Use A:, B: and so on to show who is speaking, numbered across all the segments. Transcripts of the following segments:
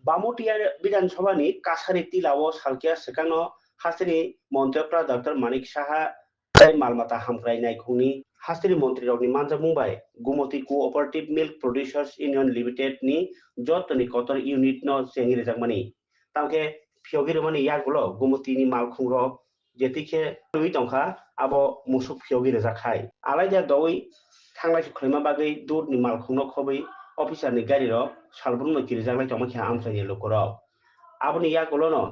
A: बामुटिया विधानसभानि काछारी तिलाव सालकिया सेकांनो हास्टेनि मन्त्रिफ्रा doctor Manik Saha मालमाता हामग्रायनाय खुंनि हास्टेनि मन्त्रि रावनि मानजा बुंबाय गुमति कोअपारेटिव milk producers union limited नि जतनि कतर यूनिट नो जेंगि रेजाकमानि तामके फियोगिरमानि यागुलो गुमति नि मालखुंरो जेतिखे लुइ दंखा आबो मुसुक फियोगिर जाखाय आलायदा दवै थांलाय सुख्रैमा बागै दूरनि मालखुंनो खबै अफिसारनि गारिरो सालब्रुनो किरिजांलाय तमखे आमसानि लुकुरो आबोनि यागुलोनो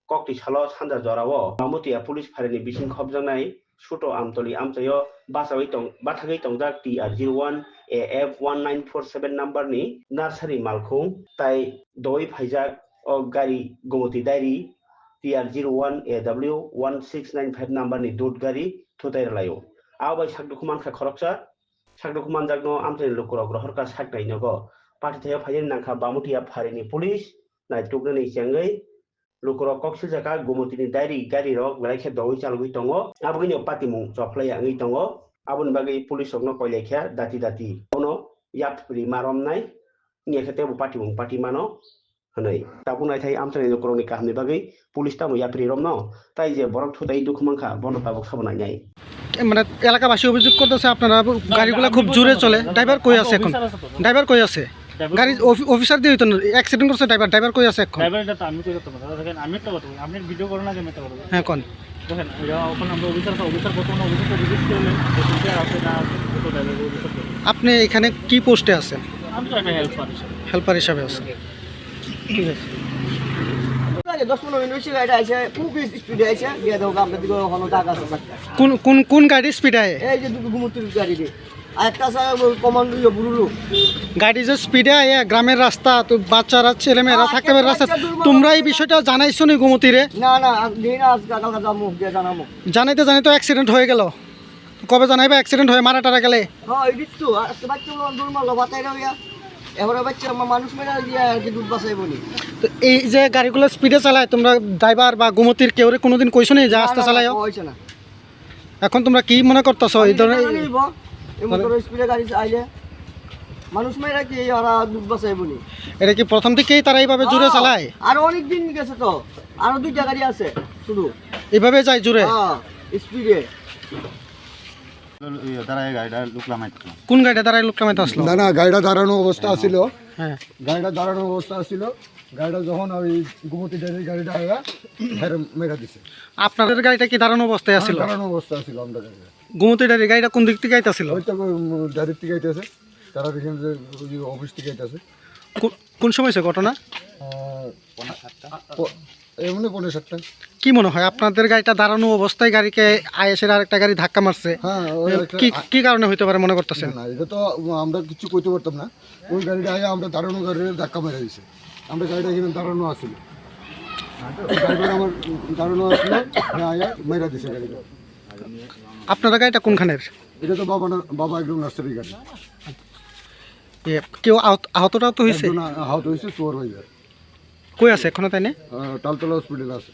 A: कक्ति सालो सानजा जरावो बामुतिया पुलिस फारिनि बिसिं खबजानाय सुतो आमतली आमचायो बाथागै तंजाक TR01 AF 1947 नम्बरनि नार्सारि मालखुं ताई दय फाइजाक ओ गारि गुमति डायरी TR01 AW 1695 नम्बरनि दूध गारि थुतायरलायो आवबाय साकदुखुमान खरकसा साकदुखुमान जागनो आमचानि लुकुरो ग्रहरका साकनायनगो पाटिथायाव फायन नांखा बामुतिया फारिनि पुलिस नायटुगनि जेंगै लुकुरो कक्सिल जाका गुमतिनि डायरी गारि रक लाइखे दवै चालगै दंगो आबगैनो पाटिमुं जफ्लाया ngै दंगो आबुनि बागै पुलिस रकनो कयलेख्या दाति उनो यापरि मारमनाय नियखेते पाटिमुं पाटिमानो हनै ताबुनाय थाय आमचानि लुकुरोनि कामनि बागै पुलिस तामु यापरि रमनो ताई जे बरक थुदाय दुखुमांखा बन्द ताबुक साबनाय
B: মানে এলাকাবাসী অভিযোগ করতেছে আপনারা গাড়িগুলো খুব জোরে চলে ড্রাইভার কই আছে এখন ড্রাইভার কই আছে গাড়ি অফিসার দিয়ে হইতো না অ্যাক্সিডেন্ট করছে ড্রাইভার কই আছে এখন
C: ড্রাইভারটা তো আমি কই করতে পারবো দেখেন আমি একটা কথা আপনি ভিডিও করেন না আমি একটা কথা
B: হ্যাঁ কোন
C: দেখেন ওখানে আমরা অফিসার বর্তমানে অফিসার ভিজিট করলে যে আছে না তো ড্রাইভার অফিসার
B: আপনি এখানে কি পোস্টে আছেন
C: আমি তো একটা
B: হেল্পার হিসাবে আছেন ঠিক আছে
D: 10-15 মিনিট বেশি গাড়ি আছে খুব স্পিডে আছে দিয়ে দাও আমরা দিকে হলো টাকা আছে
B: কোন কোন কোন গাড়ি স্পিড আয়
D: এই যে দুটো গুমতির গাড়ি রে আরেকটা আছে কমান্ডো বুলুলু
B: গাড়ি যে স্পিডে আয় গ্রামের রাস্তা তো বাচ্চারা ছেলেমেয়েরা থাকতে পারে রাস্তা তোমরা এই বিষয়টা জানাইছো নি গুমতিরে
D: না না দিন আজ কালকে যাবো দিয়ে জানাবো
B: জানাইতে অ্যাক্সিডেন্ট হয়ে গেল কবে জানাইবা অ্যাক্সিডেন্ট হয়ে মারা টারা গেলে
D: হ্যাঁ এই দিত আজকে বাচ্চাগুলো দূর মারলো বাতাই রইয়া এবারে বাচ্চা মানুষ মেরা দিয়ে আর কি দুধ বাঁচাইবো নি
B: তো এই যে গাড়িগুলো স্পিডে চালায় তোমরা ড্রাইভার বা গুমতির কেউ কোনোদিন কইছো নি যে আস্তে চালায়ও
D: হইছে না
B: এখন তোমরা কি মনে করতেছো এই ধরনের
D: এমন স্পিডে গাড়ি আইলে মানুষ মেরা কি ওরা দুধ বাঁচাইবো নি
B: এটা কি প্রথম থেকেই তারা এইভাবে জোরে চালায়
D: আর অনেক দিন গেছে তো আরো দুইটা গাড়ি আছে শুধু
B: এইভাবে যায় জোরে
D: হ্যাঁ স্পিডে
B: কোন গাড়িটা দাঁড়ায় লোক কামাইতে আসলো
E: না গাড়িটা দাঁড়ানো অবস্থা ছিল
B: হ্যাঁ
E: গাড়িটা দাঁড়ানো অবস্থা ছিল গাড়িটা যখন ওই গুমতি ড্রাইভার গাড়িটা আয়া ফের মেরা দিছে
B: আপনাদের গাড়িটা কি দাঁড়ানো অবস্থায় আছিল
E: দাঁড়ানো অবস্থা ছিল আমরা
B: গুমতি গাড়িটা কোন দিক থেকে আইতাছিল
E: ওই তো ডাইরেক্ট থেকে আইতেছে তারা দেখেন যে অফিস থেকে আইতেছে
B: কোন সময় সে ঘটনা
E: এমনি 5:30
B: কি মনে হয় আপনাদের গাড়িটা দাঁড়ানো অবস্থায় গাড়িকে আইএসের আরেকটা গাড়ি ধাক্কা মারছে
E: হ্যাঁ
B: কি কারণে হইতে পারে মনে করতেছেন
E: না এটা তো আমরা কিছু কইতে পারতাম না ওই গাড়িটা আয়া আমরা দাঁড়ানো গাড়ির ধাক্কা মেরে দিছে আমরা গাড়িটা এখানে দাঁড়ানো আছিল ড্রাইভার আমার দাঁড়ানো আসলো আয়া মেরা দিছে গাড়িটা
B: আপনারা গাড়িটা কোনখানের
E: এটা তো বাবা একদম নার্সারি গাড়ি
B: কেউ আহতটাও তো হয়েছে
E: আহত হয়েছে চোর হয়ে যায়
B: কই আছে এখনো তাই না
E: তালতলা হসপিটাল আছে